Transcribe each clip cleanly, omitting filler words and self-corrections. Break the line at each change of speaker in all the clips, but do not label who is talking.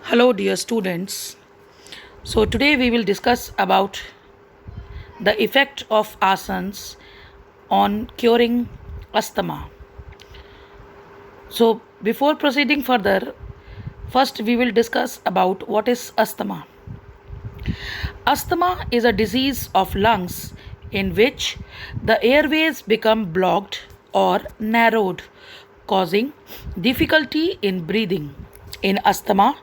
Hello dear students. So today we will discuss about the effect of asanas on curing asthma. So before proceeding further, first we will discuss about what is asthma. Asthma is a disease of lungs in which the airways become blocked or narrowed, causing difficulty in breathing. In asthma,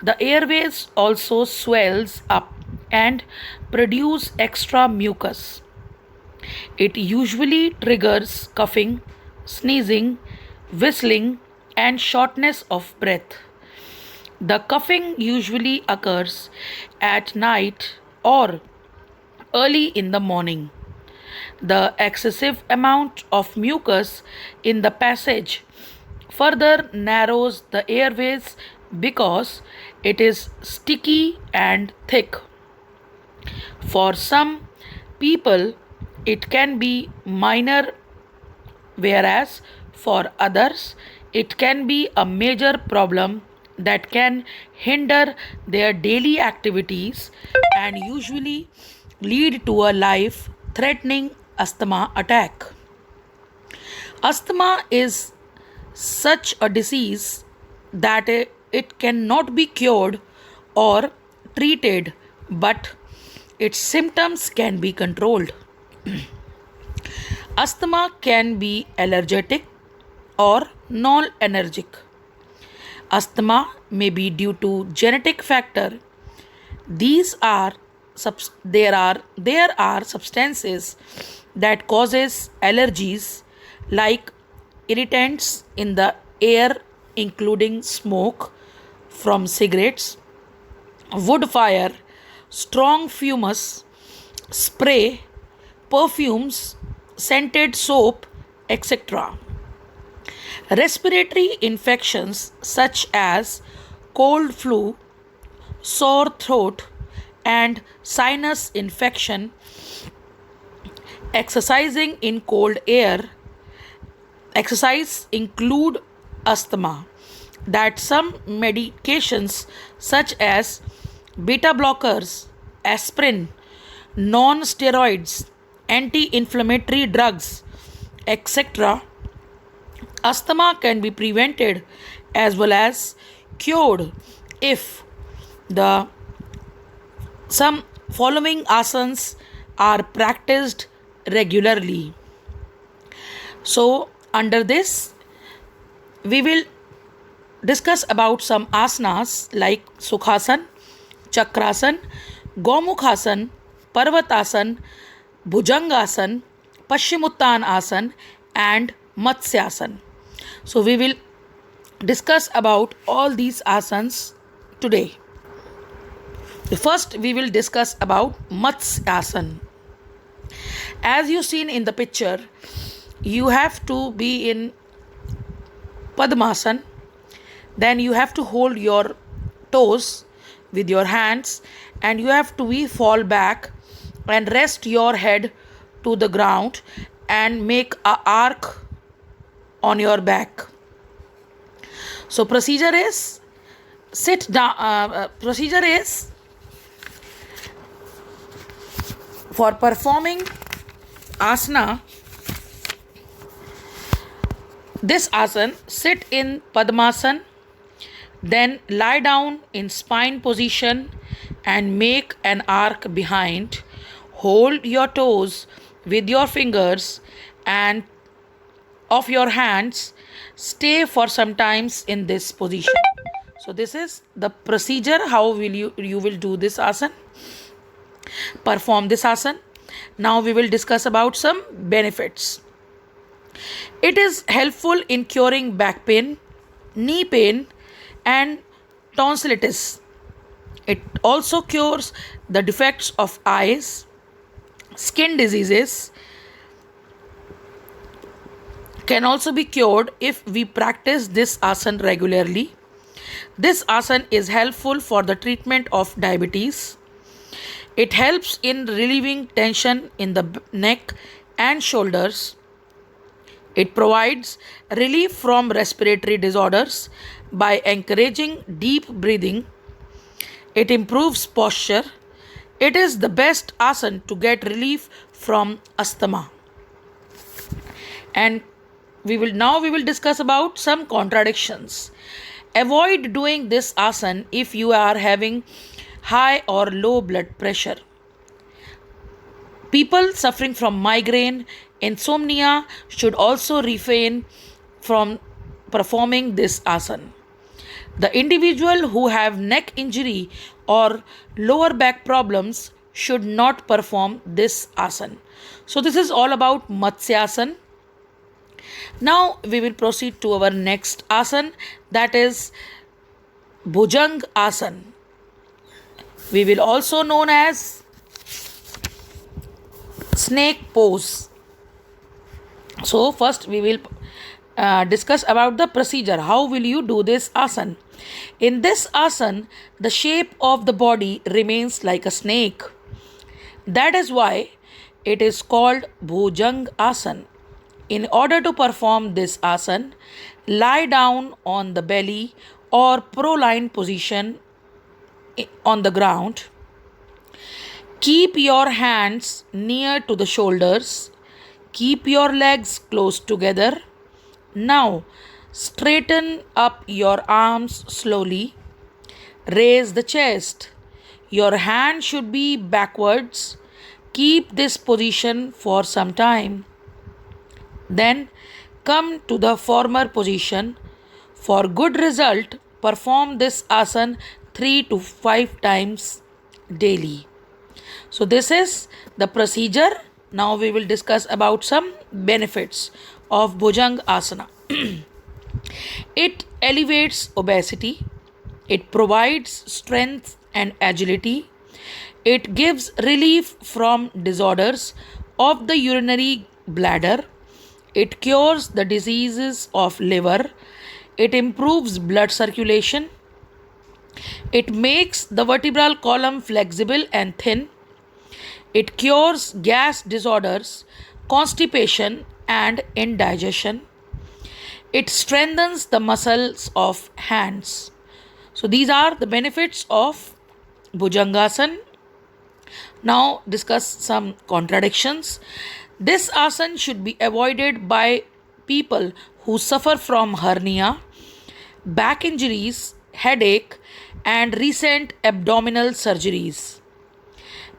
the airways also swells up and produce extra mucus. It usually triggers coughing, sneezing, whistling, and shortness of breath. The coughing usually occurs at night or early in the morning. The excessive amount of mucus in the passage further narrows the airways because it is sticky and thick. For some people, it can be minor, whereas for others, it can be a major problem that can hinder their daily activities and usually lead to a life threatening asthma attack. Asthma is such a disease that it cannot be cured or treated, but its symptoms can be controlled. Asthma can be allergic or non allergic. Asthma may be due to genetic factor. These are there are substances that causes allergies like irritants in the air including smoke from cigarettes, wood fire, strong fumes, spray, perfumes, scented soap, etc. Respiratory infections such as cold flu, sore throat, and sinus infection, exercising in cold air, exercise include asthma. That some medications such as beta blockers, aspirin, non steroids, anti inflammatory drugs, etc. Asthma can be prevented as well as cured if the some following asanas are practiced regularly. So, under this, we will discuss about some asanas like Sukhasan, Chakrasan, Gomukhasan, Parvatasan, Bhujangasan, Paschimottan Asan, and Matsyasan. So, we will discuss about all these asanas today. First, we will discuss about Matsyasan. As you seen in the picture, you have to be in Padmasan. Then you have to hold your toes with your hands and you have to fall back and rest your head to the ground and make a arc on your back. So procedure is sit down. Procedure is for performing asana. This asana, sit in Padmasan, then lie down in spine position and make an arc behind. Hold your toes with your fingers and of your hands. Stay for some times in this position. So this is the procedure how will you will do this asana. Perform this asana. Now we will discuss about some benefits. It is helpful in curing back pain, knee pain, and tonsillitis. It also cures the defects of eyes, skin diseases, can also be cured if we practice this asana regularly. This asana is helpful for the treatment of diabetes. It helps in relieving tension in the neck and shoulders. It provides relief from respiratory disorders by encouraging deep breathing It improves posture. It is the best asana to get relief from asthma. And we will discuss about some contradictions. Avoid doing this asana if you are having high or low blood pressure. People suffering from migraine, insomnia should also refrain from performing this asana. The individual who have neck injury or lower back problems should not perform this asana. So this is all about Matsyasana. Now we will proceed to our next asana, that is Bhujang Asana. We will also known as snake pose. So first we will discuss about the procedure. How will you do this asana? In this asana, the shape of the body remains like a snake. That is why it is called Bhujang Asana. In order to perform this asana, lie down on the belly or proline position on the ground. Keep your hands near to the shoulders. Keep your legs close together. Now, straighten up your arms slowly. Raise the chest. Your hand should be backwards. Keep this position for some time. Then come to the former position. For good result, perform this asana 3 to 5 times daily. So this is the procedure. Now we will discuss about some benefits of Bhujang Asana. It elevates obesity. It provides strength and agility. It gives relief from disorders of the urinary bladder. It cures the diseases of liver. It improves blood circulation. It makes the vertebral column flexible and thin. It cures gas disorders, constipation, and indigestion. It strengthens the muscles of hands. So these are the benefits of Bhujangasana. Now discuss some contradictions. This asana should be avoided by people who suffer from hernia, back injuries, headache, and recent abdominal surgeries.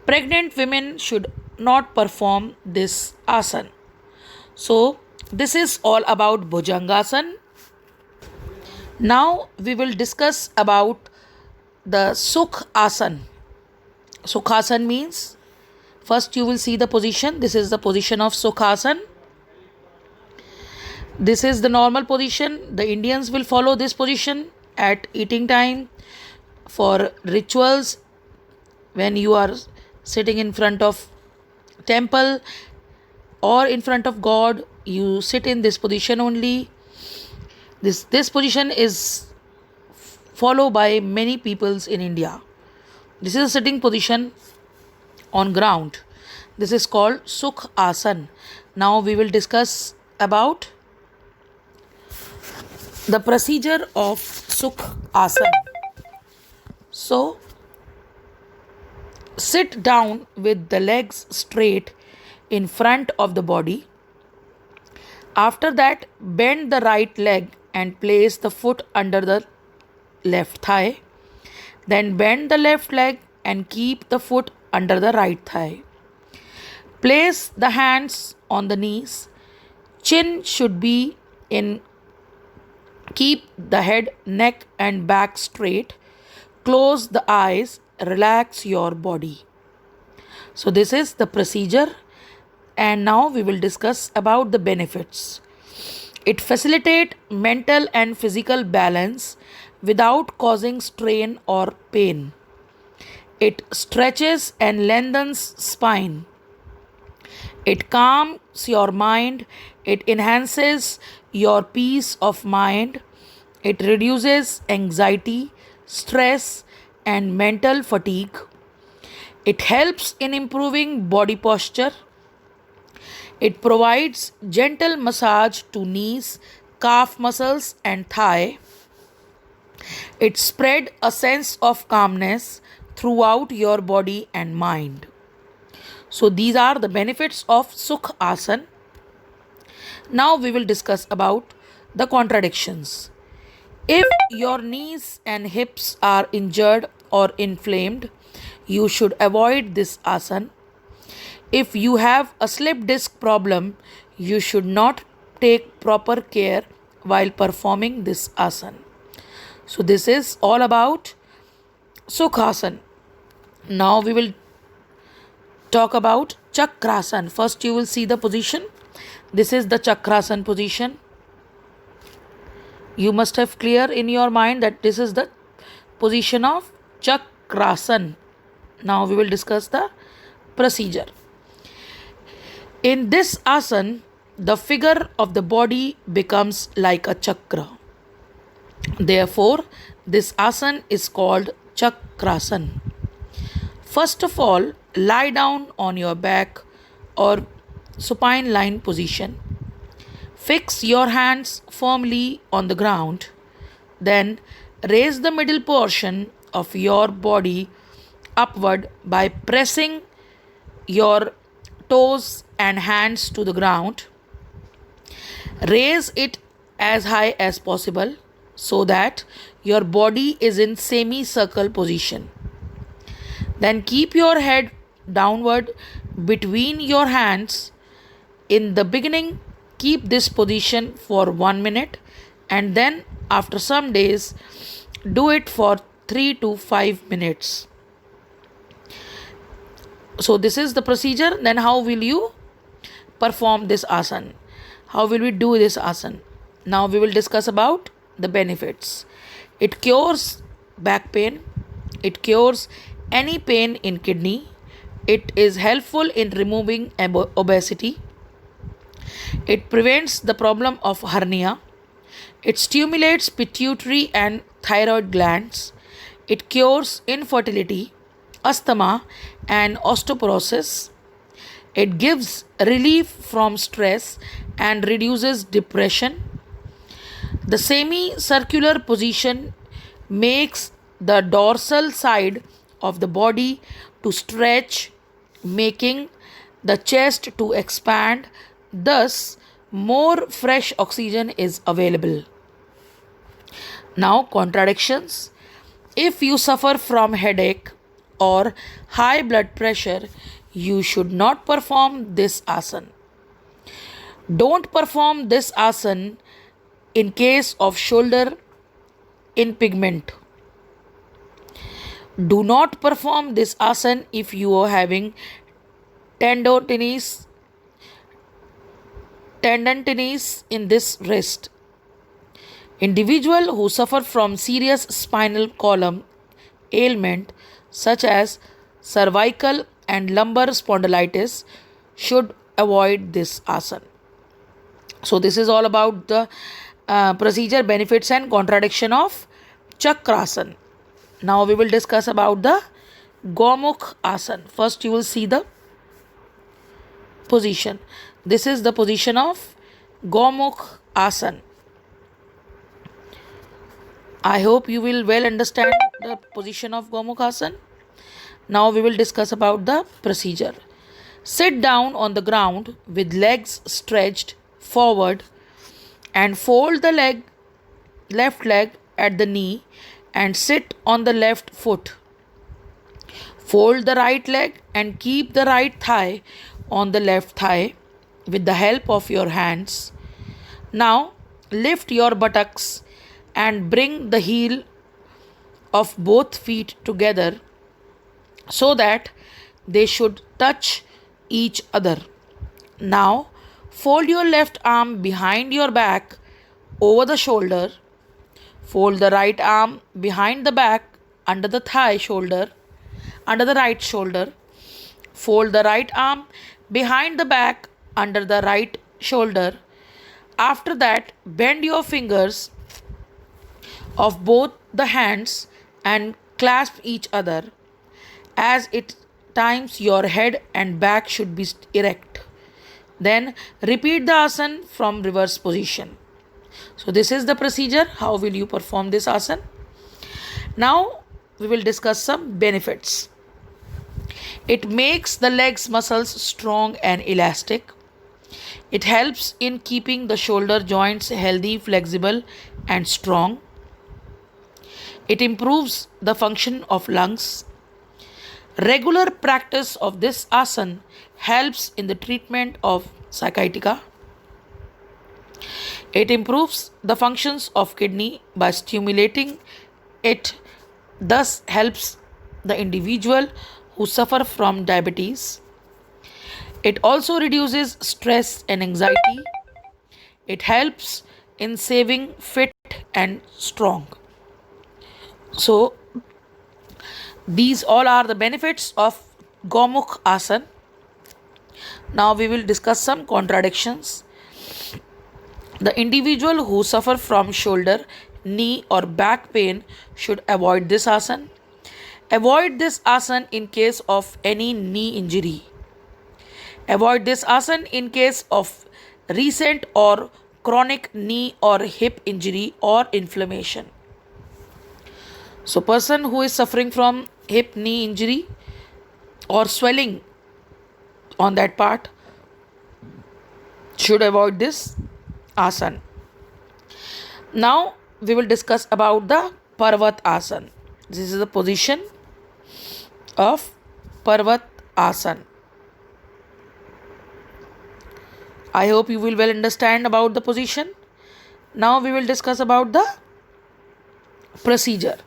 Pregnant women should not perform this asana. So, this is all about Bhujangasana. Now, we will discuss about the Sukh Asana. Sukhasana means, first you will see the position. This is the position of Sukhasana. This is the normal position. The Indians will follow this position at eating time, for rituals, when you are sitting in front of temple or in front of God, you sit in this position only. This position is followed by many peoples in India. This is a sitting position on ground. This is called Sukh Asana. Now we will discuss about the procedure of Sukh Asana. So, sit down with the legs straight in front of the body. After that, bend the right leg and place the foot under the left thigh. Then bend the left leg and keep the foot under the right thigh. Place the hands on the knees. Chin should be in. Keep the head, neck, and back straight. Close the eyes. Relax your body. So this is the procedure, and now we will discuss about the benefits. It facilitates mental and physical balance without causing strain or pain. It stretches and lengthens spine. It calms your mind. It enhances your peace of mind. It reduces anxiety, stress, and mental fatigue. It helps in improving body posture. It provides gentle massage to knees, calf muscles, and thigh. It spread a sense of calmness throughout your body and mind. So these are the benefits of Sukh Asan. Now we will discuss about the contradictions. If your knees and hips are injured or inflamed, you should avoid this asan. If you have a slip disc problem, you should not take proper care while performing this asan. So this is all about Sukhasan. Now we will talk about Chakrasan. First you will see the position. This is the Chakrasan position. You must have clear in your mind that this is the position of Chakrasan. Now we will discuss the procedure. In this asan, the figure of the body becomes like a chakra. Therefore, this asan is called Chakrasan. First of all, lie down on your back or supine lying position. Fix your hands firmly on the ground. Then raise the middle portion of your body upward by pressing your toes and hands to the ground. Raise it as high as possible so that your body is in semicircle position. Then keep your head downward between your hands. In the beginning, keep this position for 1 minute, and then after some days, do it for 3 to 5 minutes. So this is the procedure. Then how will you perform this asan? How will we do this asan? Now we will discuss about the benefits. It cures back pain. It cures any pain in kidney. It is helpful in removing obesity. It prevents the problem of hernia. It stimulates pituitary and thyroid glands. It cures infertility, asthma, and osteoporosis. It gives relief from stress and reduces depression. The semicircular position makes the dorsal side of the body to stretch, making the chest to expand. Thus, more fresh oxygen is available. Now, contradictions. If you suffer from headache or high blood pressure, you should not perform this asan. Don't perform this asan in case of shoulder impingement. Do not perform this asan if you are having tendonitis in this wrist. Individuals who suffer from serious spinal column ailment such as cervical and lumbar spondylitis should avoid this asan. So this is all about the procedure, benefits and contradiction of Chakrasan. Now we will discuss about the Gomukh Asan. First you will see the position. This is the position of Gomukh Asan. I hope you will well understand the position of Gomukh Asan. Now we will discuss about the procedure. Sit down on the ground with legs stretched forward and fold the left leg at the knee and sit on the left foot. Fold the right leg and keep the right thigh on the left thigh with the help of your hands. Now lift your buttocks and bring the heel of both feet together so that they should touch each other. Now fold your left arm behind your back over the shoulder. Fold the right arm behind the back under the right shoulder. Fold the right arm behind the back under the right shoulder. After that, bend your fingers of both the hands and clasp each other. As it times, your head and back should be erect. Then repeat the asan from reverse position. So this is the procedure. How will you perform this asan? Now we will discuss some benefits. It makes the legs muscles strong and elastic. It helps in keeping the shoulder joints healthy, flexible, and strong. It improves the function of lungs. Regular practice of this asana helps in the treatment of sciatica. It improves the functions of kidney by stimulating it, thus helps the individual who suffer from diabetes. It also reduces stress and anxiety. It helps in saving fit and strong. So these all are the benefits of Gomukh Asana. Now we will discuss some contradictions. The individual who suffer from shoulder, knee or back pain should avoid this asana. Avoid this asana in case of any knee injury. Avoid this asana in case of recent or chronic knee or hip injury or inflammation. So person who is suffering from hip knee injury or swelling on that part should avoid this asana. Now we will discuss about the Parvat Asana. This is the position of Parvat Asana. I hope you will well understand about the position. Now we will discuss about the procedure.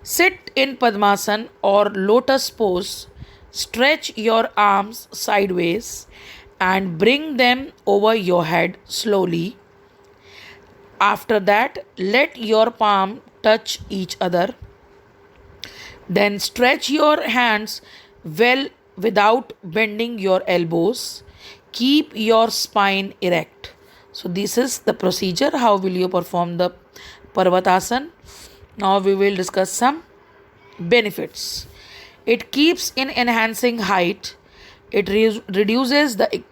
Sit in Padmasana or lotus pose. Stretch your arms sideways and bring them over your head slowly. After that, let your palm touch each other. Then stretch your hands well without bending your elbows. Keep your spine erect. So this is the procedure. How will you perform the Parvatasana? Now we will discuss some benefits. It keeps in enhancing height. It reduces the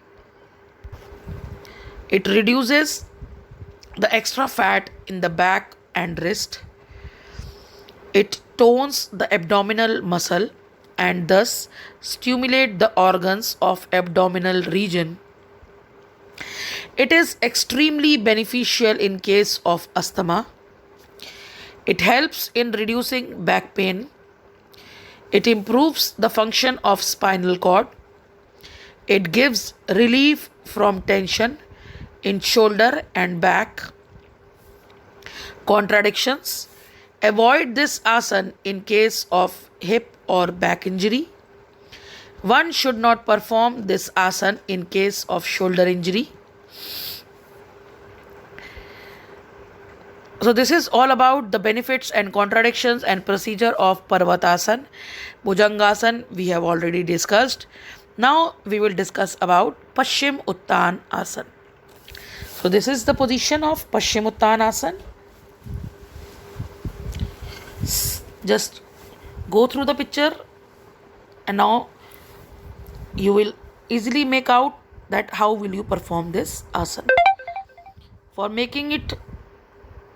extra fat in the back and wrist. It tones the abdominal muscle and thus stimulate the organs of abdominal region. It is extremely beneficial in case of asthma. It helps in reducing back pain. It improves the function of spinal cord. It gives relief from tension in shoulder and back. Contradictions. Avoid this asana in case of hip or back injury. One should not perform this asana in case of shoulder injury. So this is all about the benefits and contradictions and procedure of Parvatasana. Bhujangasana we have already discussed. Now we will discuss about Paschim Uttan Asana. So this is the position of Paschim Uttan Asana. Just go through the picture and now you will easily make out that how will you perform this asana. For making it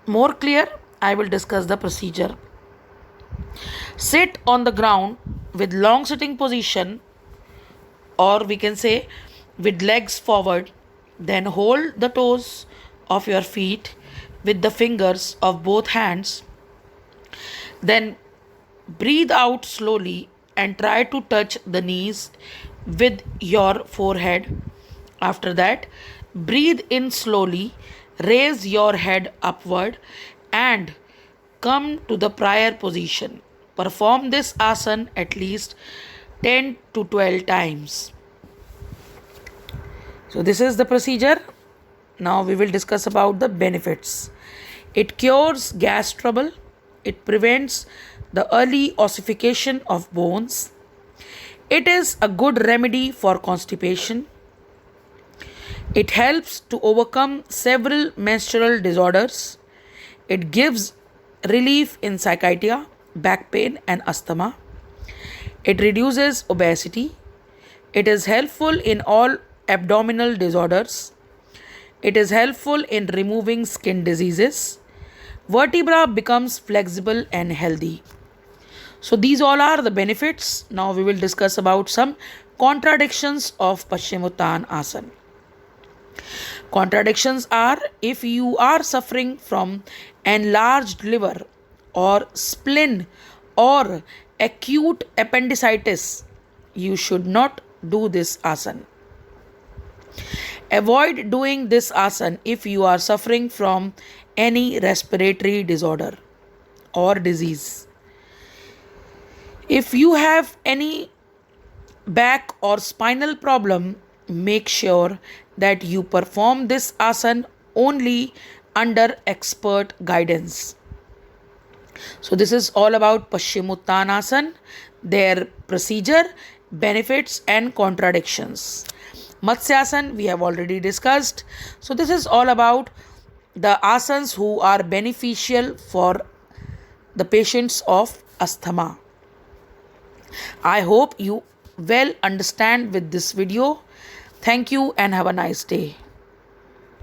more clear, I will discuss the procedure. Sit on the ground with long sitting position, or we can say with legs forward. Then hold the toes of your feet with the fingers of both hands. Then breathe out slowly and try to touch the knees with your forehead. After that, breathe in slowly, raise your head upward and come to the prior position. Perform this asana at least 10 to 12 times. So this is the procedure. Now we will discuss about the benefits. It cures gas trouble. It prevents the early ossification of bones. It is a good remedy for constipation. It helps to overcome several menstrual disorders. It gives relief in sciatica, back pain and asthma. It reduces obesity. It is helpful in all abdominal disorders. It is helpful in removing skin diseases. vertebra becomes flexible and healthy. So these all are the benefits. Now we will discuss about some contradictions of Paschimottanasana Asana. Contradictions are: if you are suffering from enlarged liver or spleen or acute appendicitis, you should not do this asana. Avoid doing this asana if you are suffering from any respiratory disorder or disease. If you have any back or spinal problem, make sure that you perform this asana only under expert guidance. So this is all about Paschimottanasana, their procedure, benefits and contradictions. Matsyasana we have already discussed. So this is all about the asanas who are beneficial for the patients of asthma. I hope you well understand with this video. Thank you and have a nice day.